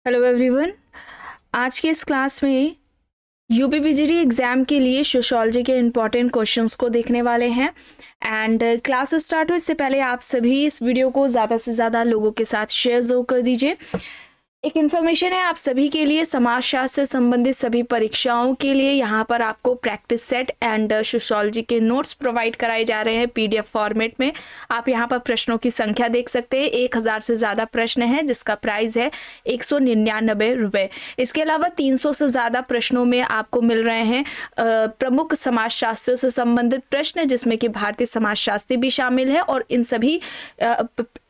Hello everyone. आज के इस क्लास में यूपीपीजीडी एग्ज़ाम के लिए सोशियोलॉजी के इम्पॉर्टेंट क्वेश्चंस को देखने वाले हैं। एंड क्लास स्टार्ट हो इससे पहले आप सभी इस वीडियो को ज़्यादा से ज़्यादा लोगों के साथ शेयर ज़रूर कर दीजिए। एक इन्फॉर्मेशन है आप सभी के लिए, समाजशास्त्र से संबंधित सभी परीक्षाओं के लिए यहाँ पर आपको प्रैक्टिस सेट एंड सोशियोलॉजी के नोट्स प्रोवाइड कराए जा रहे हैं पीडीएफ फॉर्मेट में। आप यहाँ पर प्रश्नों की संख्या देख सकते हैं, 1000 से ज़्यादा प्रश्न हैं जिसका प्राइस है 199 रुपये। इसके अलावा 300 से ज़्यादा प्रश्नों में आपको मिल रहे हैं प्रमुख समाजशास्त्रों से संबंधित प्रश्न, जिसमें कि भारतीय समाजशास्त्री भी शामिल है। और इन सभी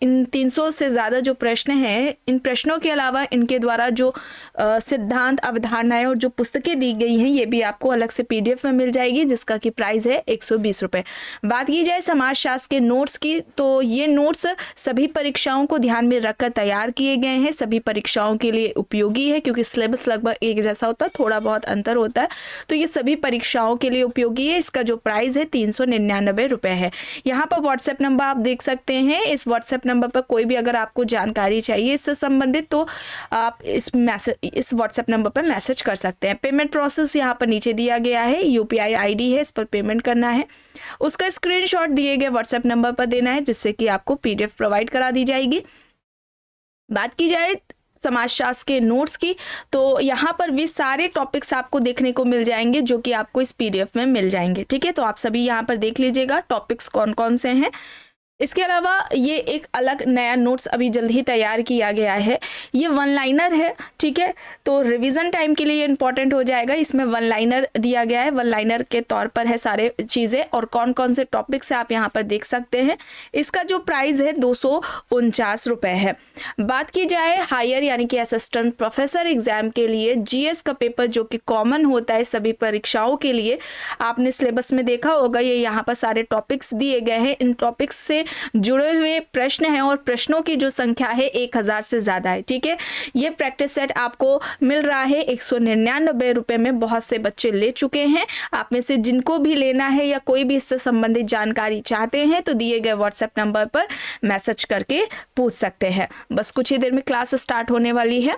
इन 300 से ज़्यादा जो प्रश्न हैं, इन प्रश्नों के अलावा इनके द्वारा जो सिद्धांत, अवधारणाएं और जो पुस्तकें दी गई हैं, ये भी आपको अलग से पीडीएफ में मिल जाएगी, जिसका कि प्राइस है 120 रुपये। बात की जाए समाजशास्त्र के नोट्स की, तो ये नोट्स सभी परीक्षाओं को ध्यान में रखकर तैयार किए गए हैं। सभी परीक्षाओं के लिए उपयोगी है, क्योंकि सिलेबस लगभग एक जैसा होता है, थोड़ा बहुत अंतर होता है, तो ये सभी परीक्षाओं के लिए उपयोगी है। इसका जो प्राइस है 399 रुपये है। यहाँ पर व्हाट्सएप नंबर आप देख सकते हैं। इस व्हाट्सएप नंबर पर कोई भी अगर आपको जानकारी चाहिए इससे संबंधित, तो आप इस व्हाट्सएप नंबर पर मैसेज कर सकते हैं। पेमेंट प्रोसेस यहाँ पर नीचे दिया गया है, यूपीआई आईडी है, इस पर पेमेंट करना है। उसका स्क्रीनशॉट दिए गए व्हाट्सएप नंबर पर देना है, जिससे कि आपको पीडीएफ प्रोवाइड करा दी जाएगी। बात की जाए समाजशास्त्र के नोट्स की, तो यहाँ पर भी सारे टॉपिक्स आपको देखने को मिल जाएंगे, जो कि आपको इस पीडीएफ में मिल जाएंगे। ठीक है, तो आप सभी यहाँ पर देख लीजिएगा टॉपिक्स कौन कौन से हैं। इसके अलावा ये एक अलग नया नोट्स अभी जल्द ही तैयार किया गया है। ये वन लाइनर है, ठीक है, तो रिवीजन टाइम के लिए इंपॉर्टेंट हो जाएगा। इसमें वन लाइनर दिया गया है, वन लाइनर के तौर पर है सारे चीज़ें, और कौन कौन से टॉपिक्स है आप यहाँ पर देख सकते हैं। इसका जो प्राइस है 249 रुपये है। बात की जाए हायर यानी कि असिस्टेंट प्रोफेसर एग्जाम के लिए जीएस का पेपर, जो कि कॉमन होता है सभी परीक्षाओं के लिए, आपने सिलेबस में देखा होगा, ये यहाँ पर सारे टॉपिक्स दिए गए हैं। इन टॉपिक्स से जुड़े हुए प्रश्न हैं और प्रश्नों की जो संख्या है 1000 से ज़्यादा है। ठीक है, ये प्रैक्टिस सेट आपको मिल रहा है 199 रुपये में। बहुत से बच्चे ले चुके हैं। आप में से जिनको भी लेना है या कोई भी इससे संबंधित जानकारी चाहते हैं, तो दिए गए व्हाट्सएप नंबर पर मैसेज करके पूछ सकते हैं। बस कुछ ही देर में क्लास स्टार्ट होने वाली है।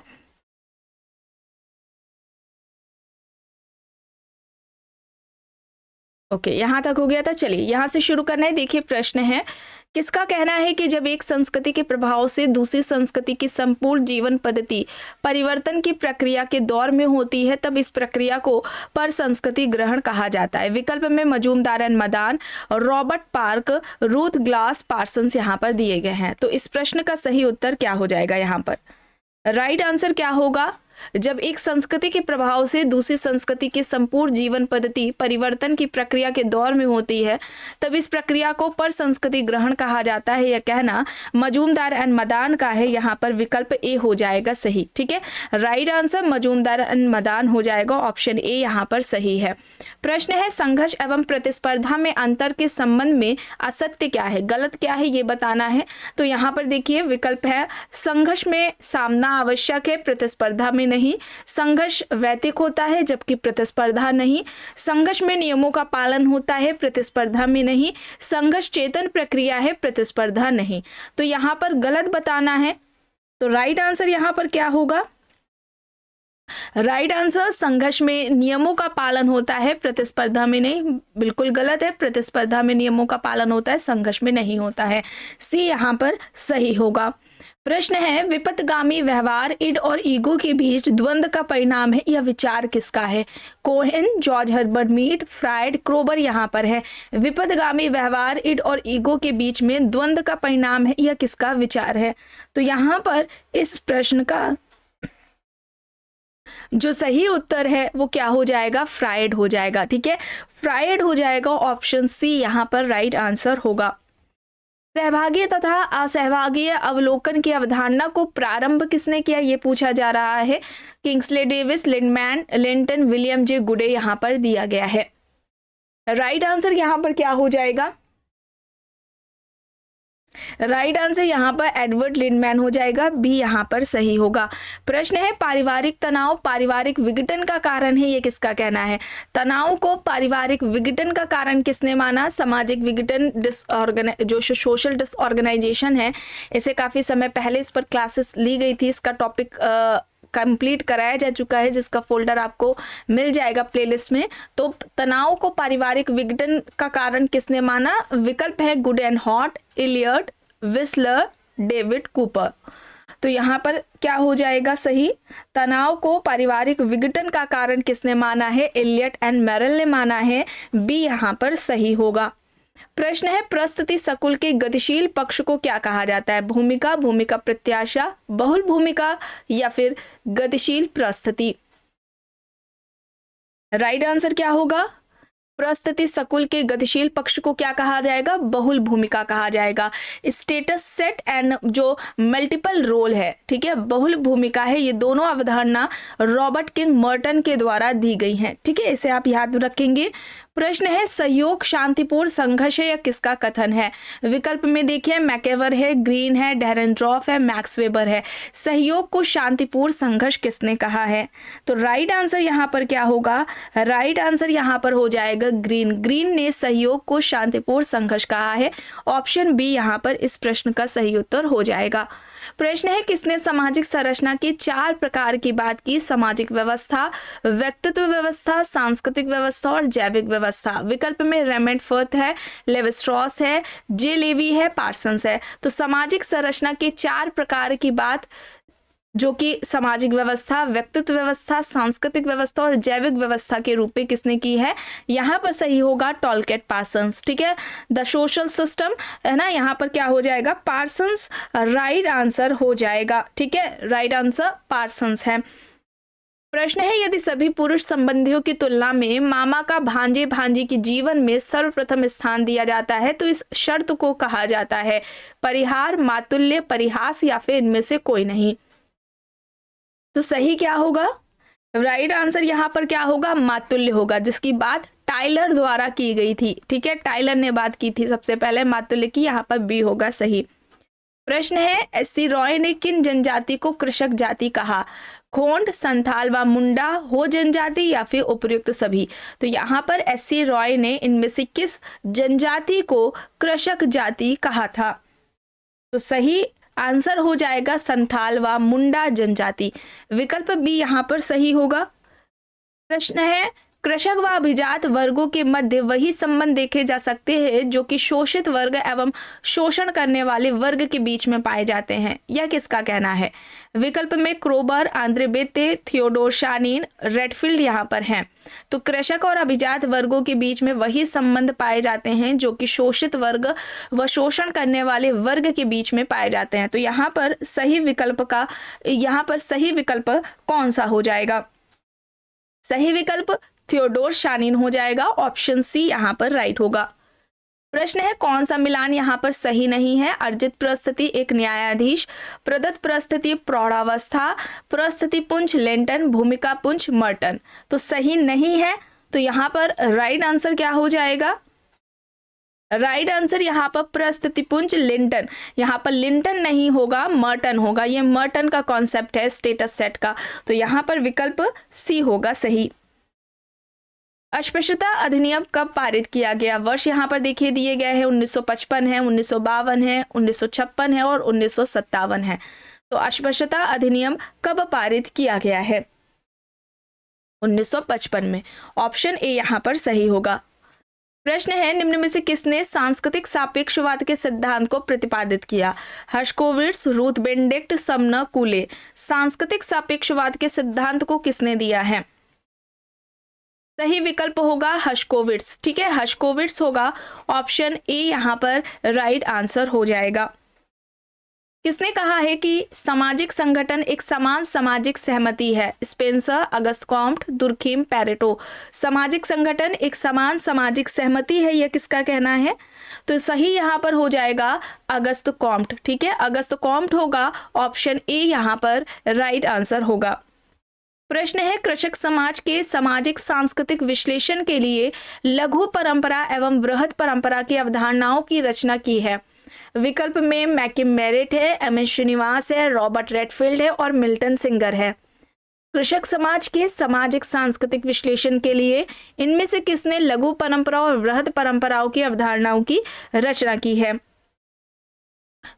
ओके, यहाँ तक हो गया था। चलिए यहाँ से शुरू करना है। देखिए प्रश्न है, किसका कहना है कि जब एक संस्कृति के प्रभाव से दूसरी संस्कृति की संपूर्ण जीवन पद्धति परिवर्तन की प्रक्रिया के दौर में होती है, तब इस प्रक्रिया को पर संस्कृति ग्रहण कहा जाता है। विकल्प में Majumdar and Madan, Robert park, Ruth glass Parsons यहाँ पर दिए गए हैं। तो इस प्रश्न का सही उत्तर क्या हो जाएगा? यहाँ पर राइट आंसर क्या होगा? जब एक संस्कृति के प्रभाव से दूसरी संस्कृति की संपूर्ण जीवन पद्धति परिवर्तन की प्रक्रिया के दौर में होती है, तब इस प्रक्रिया को पर संस्कृति ग्रहण कहा जाता है। यह कहना मजूमदार एंड मदान का है। यहाँ पर विकल्प ए हो जाएगा सही। ठीक है, right answer Majumdar and Madan हो जाएगा, ऑप्शन ए यहाँ पर सही है। प्रश्न है, संघर्ष एवं प्रतिस्पर्धा में अंतर के संबंध में असत्य क्या है, गलत क्या है, ये बताना है। तो यहाँ पर देखिए विकल्प है, संघर्ष में सामना आवश्यक है, प्रतिस्पर्धा में नहीं। संघर्ष वैयक्तिक होता है जबकि प्रतिस्पर्धा नहीं। संघर्ष में नियमों का पालन होता है, प्रतिस्पर्धा में नहीं। संघर्ष चेतन प्रक्रिया है, प्रतिस्पर्धा नहीं। तो यहाँ पर गलत बताना है। तो राइट आंसर यहाँ पर क्या होगा? राइट आंसर संघर्ष में नियमों का पालन होता है, प्रतिस्पर्धा में नहीं। बिल्कुल गलत है, प्रतिस्पर्धा में नियमों का पालन होता है, संघर्ष में नहीं होता है। सी यहाँ पर सही होगा। प्रश्न है, विपथगामी व्यवहार इड और ईगो के बीच द्वंद्व का परिणाम है, यह विचार किसका है? Cohen, George Herbert Mead, Freud, Kroeber यहाँ पर है। विपथगामी व्यवहार इड और ईगो के बीच में द्वंद्व का परिणाम है, यह किसका विचार है? तो यहाँ पर इस प्रश्न का जो सही उत्तर है वो क्या हो जाएगा? फ्रायड हो जाएगा। ठीक है, फ्रायड हो जाएगा, ऑप्शन सी यहाँ पर राइट आंसर होगा। सहभागी तथा असहभागीय अवलोकन की अवधारणा को प्रारंभ किसने किया, ये पूछा जा रहा है। Kingsley Davis, Lindeman, Linton, William J गुडे यहाँ पर दिया गया है। राइट आंसर यहाँ पर क्या हो जाएगा? राइट आंसर यहाँ पर एडवर्ड लिंडमैन हो जाएगा, बी यहाँ पर सही होगा। प्रश्न है, पारिवारिक तनाव पारिवारिक विघटन का कारण है, ये किसका कहना है? तनाव को पारिवारिक विघटन का कारण किसने माना? सामाजिक विघटन जो सोशल डिसऑर्गेनाइजेशन है, इसे काफी समय पहले इस पर क्लासेस ली गई थी। इसका टॉपिक कंप्लीट कराया जा चुका है, जिसका फोल्डर आपको मिल जाएगा प्लेलिस्ट में। तो तनाव को पारिवारिक विघटन का कारण किसने माना? विकल्प है Goode and Hatt, Elliott, Wissler, David Cooper. तो यहाँ पर क्या हो जाएगा सही? तनाव को पारिवारिक विघटन का कारण किसने माना है? इलियट एंड मेरिल ने माना है। बी यहाँ पर सही होगा। प्रश्न है प्रस्तुति सकुल के गतिशील पक्ष को क्या कहा जाता है? भूमिका, भूमिका प्रत्याशा, बहुल भूमिका या फिर गतिशील प्रस्तुति? राइट आंसर क्या होगा? प्रस्तुति सकुल के गतिशील पक्ष को क्या कहा जाएगा? बहुल भूमिका कहा जाएगा। स्टेटस सेट एंड जो मल्टीपल रोल है, ठीक है, बहुल भूमिका है। ये दोनों अवधारणा रॉबर्ट किंग मर्टन के द्वारा दी गई हैं, ठीक है, इसे आप याद रखेंगे। प्रश्न है सहयोग शांतिपूर्ण संघर्ष है या किसका कथन है? विकल्प में देखिए मैकेवर है, ग्रीन है, डेरेनड्रॉफ है, मैक्स वेबर है। सहयोग को शांतिपूर्ण संघर्ष किसने कहा है? तो राइट आंसर यहाँ पर क्या होगा? राइट आंसर यहाँ पर हो जाएगा ग्रीन। ग्रीन ने सहयोग को शांतिपूर्ण संघर्ष कहा है। ऑप्शन बी यहाँ पर इस प्रश्न का सही उत्तर हो जाएगा। प्रश्न है किसने सामाजिक संरचना के 4 प्रकार की बात की? सामाजिक व्यवस्था, व्यक्तित्व व्यवस्था, सांस्कृतिक व्यवस्था और जैविक व्यवस्था। विकल्प में रेमंड फर्थ है, लेवी स्ट्रॉस है, जे लेवी है, पार्सन्स है। तो सामाजिक संरचना के 4 प्रकार की बात जो कि सामाजिक व्यवस्था, व्यक्तित्व व्यवस्था, सांस्कृतिक व्यवस्था और जैविक व्यवस्था के रूप में किसने की है? यहाँ पर सही होगा टॉलकेट पार्सन्स, ठीक है। द सोशल सिस्टम है ना, यहाँ पर क्या हो जाएगा? पार्सन्स राइट आंसर हो जाएगा, ठीक है, राइट आंसर पार्सन्स है। प्रश्न है यदि सभी पुरुष संबंधियों की तुलना में मामा का भांजे भांजी के जीवन में सर्वप्रथम स्थान दिया जाता है तो इस शर्त को कहा जाता है परिहार, मातुल्य, परिहास या फिर इनमें से कोई नहीं? तो सही क्या होगा? राइट आंसर यहाँ पर क्या होगा? मातुल्य होगा, जिसकी बात टाइलर द्वारा की गई थी, ठीक है, टाइलर ने बात की थी सबसे पहले मातुल्य की। यहाँ पर बी होगा सही। प्रश्न है एस.सी. रॉय ने किन जनजाति को कृषक जाति कहा? खोंड, संथाल व मुंडा, हो जनजाति या फिर उपयुक्त सभी? तो यहाँ पर एस.सी. रॉय ने इनमें से किस जनजाति को कृषक जाति कहा था? तो सही आंसर हो जाएगा संथाल व मुंडा जनजाति। विकल्प बी यहाँ पर सही होगा। प्रश्न है कृषक व अभिजात वर्गों के मध्य वही संबंध देखे जा सकते हैं जो कि शोषित वर्ग एवं शोषण करने वाले वर्ग के बीच में पाए जाते हैं, यह किसका कहना है? विकल्प में Kroeber, Andre Beteille, Theodore Shanin, Redfield यहाँ पर हैं। तो कृषक और अभिजात वर्गों के बीच में वही संबंध पाए जाते हैं जो कि शोषित वर्ग व शोषण करने वाले वर्ग के बीच में पाए जाते हैं। तो यहाँ पर सही विकल्प कौन सा हो जाएगा? सही विकल्प थियोडोर शानीन हो जाएगा। ऑप्शन सी यहाँ पर राइट होगा। प्रश्न है कौन सा मिलान यहाँ पर सही नहीं है? अर्जित परिस्थिति एक न्यायाधीश, प्रदत्त परिस्थिति प्रौढ़ावस्था, परिस्थिति पुंज लेंटन, भूमिका पुंज मर्टन। तो सही नहीं है, तो यहाँ पर राइट आंसर क्या हो जाएगा? राइट आंसर यहाँ पर परिस्थिति पुंज लिंटन, यहाँ पर लिंटन नहीं होगा, मर्टन होगा। ये मर्टन का कॉन्सेप्ट है स्टेटस सेट का। तो यहाँ पर विकल्प सी होगा सही। अस्पृश्यता अधिनियम कब पारित किया गया? वर्ष यहाँ पर देखिए दिए गए हैं 1955 है, 1952 है, 1956 है और 1957 है। तो अस्पृश्यता अधिनियम कब पारित किया गया है? 1955 में। ऑप्शन ए यहाँ पर सही होगा। प्रश्न है निम्न में से किसने सांस्कृतिक सापेक्षवाद के सिद्धांत को प्रतिपादित किया? हर्शकोविट्स, रूथ बेनेडिक्ट, समनर कूले। सांस्कृतिक सापेक्षवाद के सिद्धांत को किसने दिया है? सही विकल्प होगा हर्शकोविट्स, ठीक है, हर्शकोविट्स होगा। ऑप्शन ए यहाँ पर राइट आंसर हो जाएगा। किसने कहा है कि सामाजिक संगठन एक समान सामाजिक सहमति है? Spencer, Auguste Comte, Durkheim, Pareto. सामाजिक संगठन एक समान सामाजिक सहमति है, यह किसका कहना है? तो सही यहाँ पर हो जाएगा अगस्त कॉम्ट, ठीक है, अगस्त कॉम्ट होगा। ऑप्शन ए यहाँ पर राइट आंसर होगा। प्रश्न है कृषक समाज के सामाजिक सांस्कृतिक विश्लेषण के लिए लघु परंपरा एवं बृहद परंपरा की अवधारणाओं की रचना की है? विकल्प में मैकिम मेरिट है, एम एस श्रीनिवास है, रॉबर्ट रेडफील्ड है और मिल्टन सिंगर है। कृषक समाज के सामाजिक सांस्कृतिक विश्लेषण के लिए इनमें से किसने लघु परंपरा और बृहद परंपराओं की अवधारणाओं की रचना की है?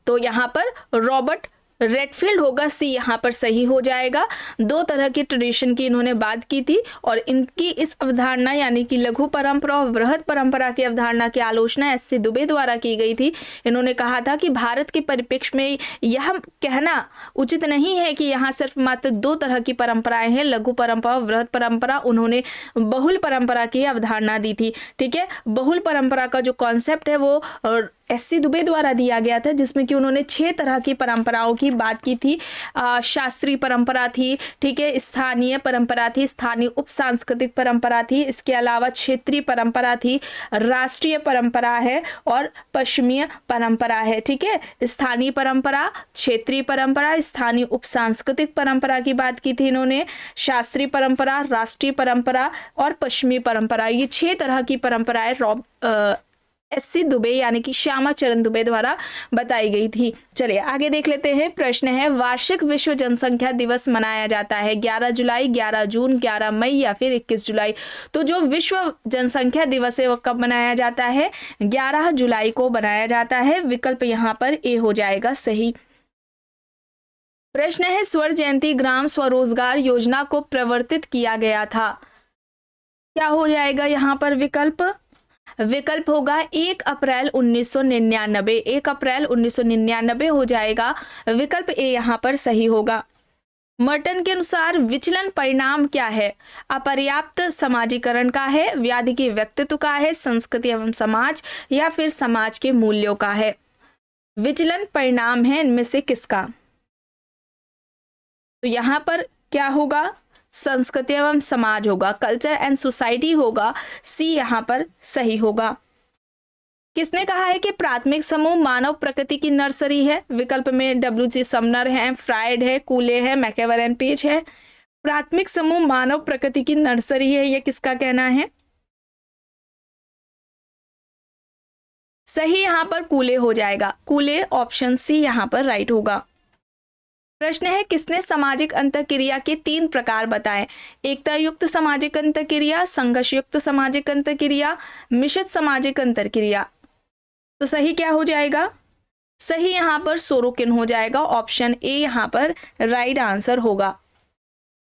तो यहाँ पर रॉबर्ट रेडफील्ड होगा, सी यहाँ पर सही हो जाएगा। दो तरह की ट्रेडिशन की इन्होंने बात की थी और इनकी इस अवधारणा यानी कि लघु परंपरा और बृहद परंपरा की अवधारणा की आलोचना एस सी दुबे द्वारा की गई थी। इन्होंने कहा था कि भारत के परिप्रेक्ष्य में यह कहना उचित नहीं है कि यहाँ सिर्फ मात्र दो तरह की परंपराएं हैं, लघु परंपरा और बृहद परंपरा। उन्होंने बहुल परंपरा की अवधारणा दी थी। ठीक है, बहुल परंपरा का जो कॉन्सेप्ट है वो एस सी दुबे द्वारा दिया गया था, जिसमें कि उन्होंने 6 तरह की परंपराओं की बात की थी। शास्त्रीय परंपरा थी, ठीक है, स्थानीय परंपरा थी, स्थानीय उप सांस्कृतिक परंपरा थी, इसके अलावा क्षेत्रीय परंपरा थी, राष्ट्रीय परंपरा है और पश्चिमीय परंपरा है। ठीक है, स्थानीय परंपरा, क्षेत्रीय परंपरा, स्थानीय उप सांस्कृतिक परंपरा की बात की थी इन्होंने, शास्त्रीय परंपरा, राष्ट्रीय परंपरा और पश्चिमी परंपरा, ये 6 तरह की परंपराएं एस सी दुबे यानी कि श्यामा चरण दुबे द्वारा बताई गई थी। चलिए आगे देख लेते हैं। प्रश्न है, वार्षिक विश्व जनसंख्या दिवस मनाया जाता है 11 जुलाई, 11 जून, 11 मई या फिर 21 जुलाई। तो जो विश्व जनसंख्या दिवस है वो कब मनाया जाता है? 11 जुलाई को मनाया जाता है। विकल्प यहाँ पर ए हो जाएगा सही। प्रश्न है, स्वर्ण जयंती ग्राम स्वरोजगार योजना को प्रवर्तित किया गया था, क्या हो जाएगा यहाँ पर विकल्प? विकल्प होगा 1 अप्रैल 1999। 1 अप्रैल 1999 हो जाएगा। विकल्प ए यहाँ पर सही होगा। मर्टन के अनुसार विचलन परिणाम क्या है? अपर्याप्त समाजीकरण का है, व्याधि के व्यक्तित्व का है, संस्कृति एवं समाज या फिर समाज के मूल्यों का है। विचलन परिणाम है इनमें से किसका? तो यहाँ पर क्या होगा? संस्कृति एवं समाज होगा, कल्चर एंड सोसाइटी होगा। सी यहाँ पर सही होगा। किसने कहा है कि प्राथमिक समूह मानव प्रकृति की नर्सरी है? विकल्प में डब्ल्यू.जी. समनर है, फ्रायड है, कूले है, मैकेवर एंड पेज है। प्राथमिक समूह मानव प्रकृति की नर्सरी है, यह किसका कहना है? सही यहाँ पर कूले हो जाएगा। कूले, ऑप्शन सी यहाँ पर राइट होगा। प्रश्न है, किसने सामाजिक अंतःक्रिया के 3 प्रकार बताए? एकता युक्त सामाजिक अंतःक्रिया, संघर्ष युक्त सामाजिक अंतःक्रिया, मिश्रित सामाजिक अंतःक्रिया। तो सही क्या हो जाएगा? सही यहाँ पर सोरोकिन हो जाएगा। ऑप्शन ए यहाँ पर राइट आंसर होगा।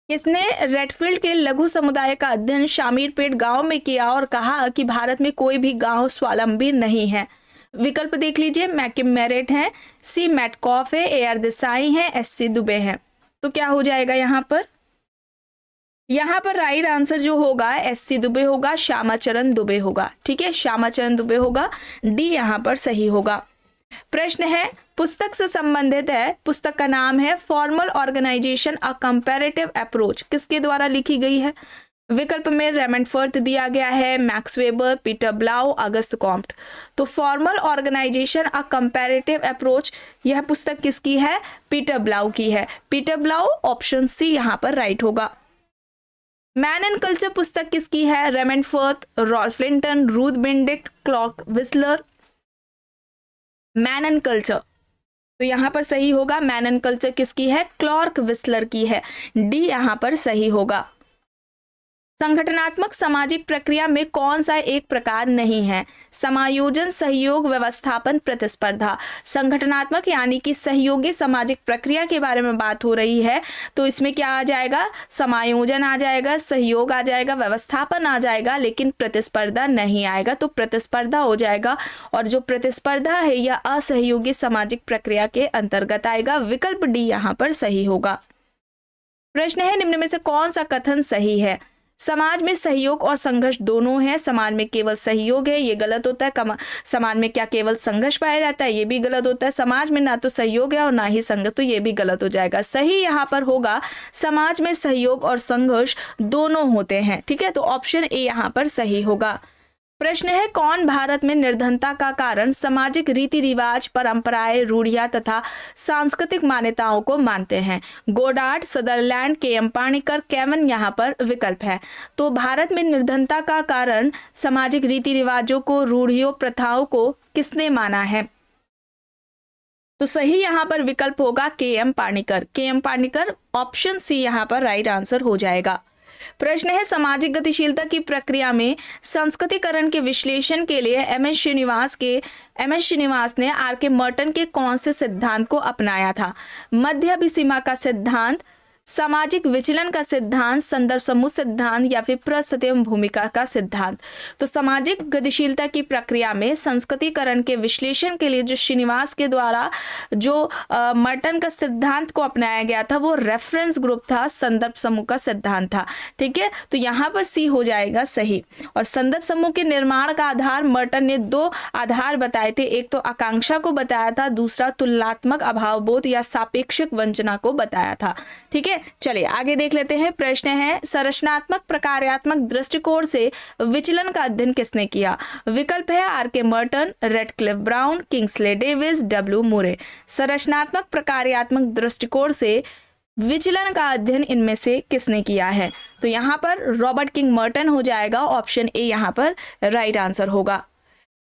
किसने रेडफील्ड के लघु समुदाय का अध्ययन शामीरपेट गांव में किया और कहा कि भारत में कोई भी गांव स्वावलंबी नहीं है? विकल्प देख लीजिए, मैकिम मेरिट है, सी मैटकॉफ है, ए आर देसाई है, एस सी दुबे है। तो क्या हो जाएगा यहाँ पर? यहाँ पर राइट आंसर जो होगा एस सी दुबे होगा, श्यामाचरण दुबे होगा। ठीक है, श्यामाचरण दुबे होगा। डी यहाँ पर सही होगा। प्रश्न है, पुस्तक से संबंधित है, पुस्तक का नाम है formal organisation a comparative approach, किसके द्वारा लिखी गई है? विकल्प में रेमंडफर्थ दिया गया है, Max Weber, Peter Blau, Auguste Comte. तो formal organisation a comparative approach यह पुस्तक किसकी है? पीटर ब्लाउ की है। पीटर ब्लाउ, ऑप्शन सी यहाँ पर राइट होगा। मैन एंड कल्चर पुस्तक किसकी है? Raymond Firth, Ralph Linton, Ruth Benedict, Clark Wissler. Man and culture, तो यहाँ पर सही होगा। मैन एंड कल्चर किसकी है? क्लॉर्क विस्लर की है। डी यहाँ पर सही होगा। संगठनात्मक सामाजिक प्रक्रिया में कौन सा एक प्रकार नहीं है? समायोजन, सहयोग, व्यवस्थापन, प्रतिस्पर्धा। संगठनात्मक यानी कि सहयोगी सामाजिक प्रक्रिया के बारे में बात हो रही है, तो इसमें क्या आ जाएगा? समायोजन आ जाएगा, सहयोग आ जाएगा, व्यवस्थापन आ जाएगा, लेकिन प्रतिस्पर्धा नहीं आएगा। तो प्रतिस्पर्धा हो जाएगा, और जो प्रतिस्पर्धा है यह असहयोगी सामाजिक प्रक्रिया के अंतर्गत आएगा। विकल्प डी यहाँ पर सही होगा। प्रश्न है, निम्न में से कौन सा कथन सही है? समाज में सहयोग और संघर्ष दोनों है, समाज में केवल सहयोग है, ये गलत होता है। समाज में क्या केवल संघर्ष पाया जाता है? ये भी गलत होता है। समाज में ना तो सहयोग है और ना ही संघर्ष, तो ये भी गलत हो जाएगा। सही यहाँ पर होगा, समाज में सहयोग और संघर्ष दोनों होते हैं। ठीक है, तो ऑप्शन ए यहाँ पर सही होगा। प्रश्न है, कौन भारत में निर्धनता का कारण सामाजिक रीति रिवाज, परंपराएं, रूढ़ियां तथा सांस्कृतिक मान्यताओं को मानते हैं? गोडार्ड, सदरलैंड, के एम पाणिकर, केवन यहाँ पर विकल्प है। तो भारत में निर्धनता का कारण सामाजिक रीति रिवाजों को, रूढ़ियों, प्रथाओं को किसने माना है? तो सही यहाँ पर विकल्प होगा के एम पाणिकर। के एम पाणिकर, ऑप्शन सी यहाँ पर राइट आंसर हो जाएगा। प्रश्न है सामाजिक गतिशीलता की प्रक्रिया में संस्कृतिकरण के विश्लेषण के लिए एम एस श्रीनिवास ने आर के मर्टन के कौन से सिद्धांत को अपनाया था? मध्य अभिसीमा का सिद्धांत, सामाजिक विचलन का सिद्धांत, संदर्भ समूह सिद्धांत या फिर परिस्थिति एवं भूमिका का सिद्धांत। तो सामाजिक गतिशीलता की प्रक्रिया में संस्कृतिकरण के विश्लेषण के लिए जो श्रीनिवास के द्वारा जो मर्टन का सिद्धांत को अपनाया गया था वो रेफरेंस ग्रुप था, संदर्भ समूह का सिद्धांत था। ठीक है, तो यहाँ पर सी हो जाएगा सही। और संदर्भ समूह के निर्माण का आधार मर्टन ने 2 आधार बताए थे, एक तो आकांक्षा को बताया था, दूसरा तुलनात्मक अभावबोध या सापेक्षिक वंचना को बताया था। ठीक है, चलिए आगे देख लेते हैं। प्रश्न है संरचनात्मक प्रकार्यात्मक दृष्टिकोण से विचलन का अध्ययन किसने किया? विकल्प है R K Merton, Radcliffe Brown, Kingsley Davis, W Murray. संरचनात्मक प्रकार्यात्मक दृष्टिकोण से विचलन का अध्ययन इनमें से किसने किया है? तो यहाँ पर रॉबर्ट किंग मर्टन हो जाएगा, ऑप्शन ए यहाँ पर राइट आंसर होगा।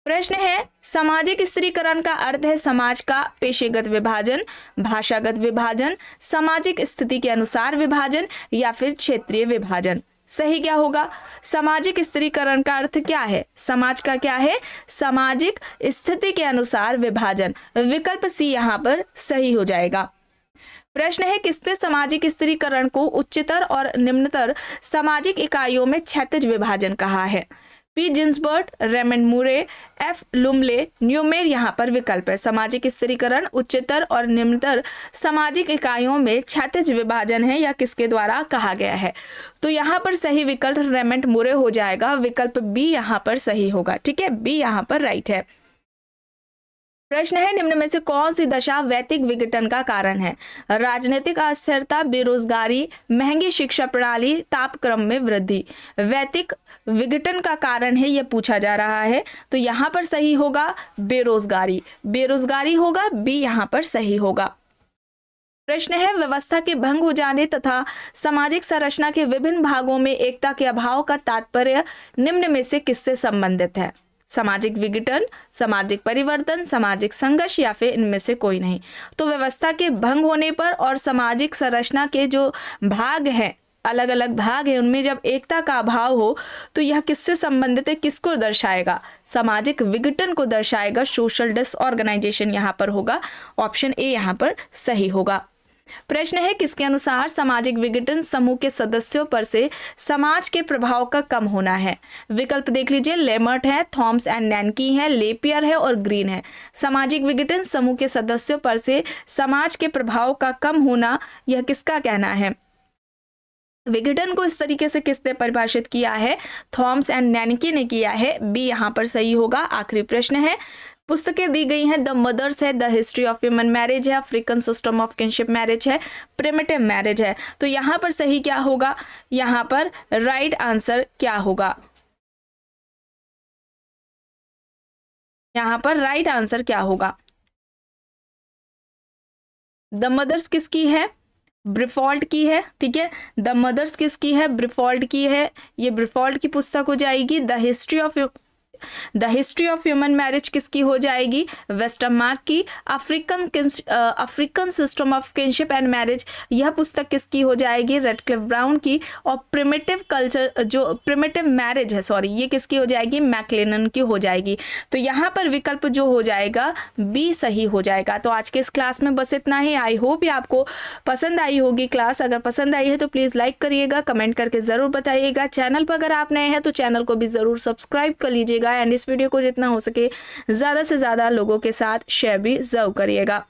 प्रश्न है सामाजिक स्त्रीकरण का अर्थ है समाज का पेशेगत विभाजन, भाषागत विभाजन, सामाजिक स्थिति के अनुसार विभाजन या फिर क्षेत्रीय विभाजन। सही क्या होगा? सामाजिक स्त्रीकरण का अर्थ क्या है? समाज का क्या है? सामाजिक स्थिति के अनुसार विभाजन। विकल्प सी यहाँ पर सही हो जाएगा। प्रश्न है किसने सामाजिक स्त्रीकरण को उच्चतर और निम्नतर सामाजिक इकाइयों में क्षैतिज विभाजन कहा है? पी जिन्सबर्ग, रेमंड मुरे, एफ लुमले, न्यूमेर यहाँ पर विकल्प है। सामाजिक स्त्रीकरण उच्चतर और निम्नतर सामाजिक इकाइयों में क्षैतिज विभाजन है या किसके द्वारा कहा गया है? तो यहाँ पर सही विकल्प रेमंड मुरे हो जाएगा। विकल्प बी यहाँ पर सही होगा। ठीक है, बी यहाँ पर राइट है। प्रश्न है निम्न में से कौन सी दशा वैयक्तिक विघटन का कारण है? राजनीतिक अस्थिरता, बेरोजगारी, महंगी शिक्षा प्रणाली, तापक्रम में वृद्धि। वैयक्तिक विघटन का कारण है यह पूछा जा रहा है, तो यहाँ पर सही होगा बेरोजगारी। बेरोजगारी होगा, बी यहाँ पर सही होगा। प्रश्न है व्यवस्था के भंग हो जाने तथा सामाजिक संरचना के विभिन्न भागों में एकता के अभाव का तात्पर्य निम्न में से किससे संबंधित है? सामाजिक विघटन, सामाजिक परिवर्तन, सामाजिक संघर्ष या फिर इनमें से कोई नहीं। तो व्यवस्था के भंग होने पर और सामाजिक संरचना के जो भाग हैं, अलग अलग भाग हैं, उनमें जब एकता का अभाव हो तो यह किससे संबंधित है? किसको दर्शाएगा? सामाजिक विघटन को दर्शाएगा। सोशल डिसऑर्गेनाइजेशन यहाँ पर होगा। ऑप्शन ए यहाँ पर सही होगा। प्रश्न है किसके अनुसार सामाजिक विघटन समूह के सदस्यों पर से समाज के प्रभाव का कम होना है? विकल्प देख लीजिए, लेमर्ट है, थॉम्स एंड नैनकी है, लेपियर है और ग्रीन है। सामाजिक विघटन समूह के सदस्यों पर से समाज के प्रभाव का कम होना, यह किसका कहना है? विघटन को इस तरीके से किसने परिभाषित किया है? थॉम्स एंड नैनकी ने किया है। बी यहाँ पर सही होगा। आखिरी प्रश्न है, पुस्तकें दी गई हैं। द मदर्स है, the history of human marriage है, African system of kinship marriage है, प्रिमिटिव मैरिज है। तो यहाँ पर सही क्या होगा? यहाँ पर राइट आंसर क्या होगा? यहाँ पर राइट आंसर क्या होगा? द मदर्स किसकी है? ब्रिफॉल्ट की है। ठीक है, द मदर्स किसकी है? ब्रिफॉल्ट की है। ये ब्रिफॉल्ट की पुस्तक हो जाएगी। The history of human marriage किसकी हो जाएगी? वेस्टरमार्क की। African system of kinship and marriage, यह पुस्तक किसकी हो जाएगी? रेडक्लिफ ब्राउन की। और प्रिमिटिव मैरिज है, सॉरी, ये किसकी हो जाएगी? मैक्लेनन की हो जाएगी। तो यहाँ पर विकल्प जो हो जाएगा बी सही हो जाएगा। तो आज के इस क्लास में बस इतना ही। आई होप ये आपको पसंद आई होगी क्लास। अगर पसंद आई है तो प्लीज़ लाइक करिएगा, कमेंट करके ज़रूर बताइएगा। चैनल पर अगर आप नए हैं तो चैनल को भी ज़रूर सब्सक्राइब कर लीजिएगा एंड इस वीडियो को जितना हो सके ज़्यादा से ज़्यादा लोगों के साथ शेयर भी ज़रूर करिएगा।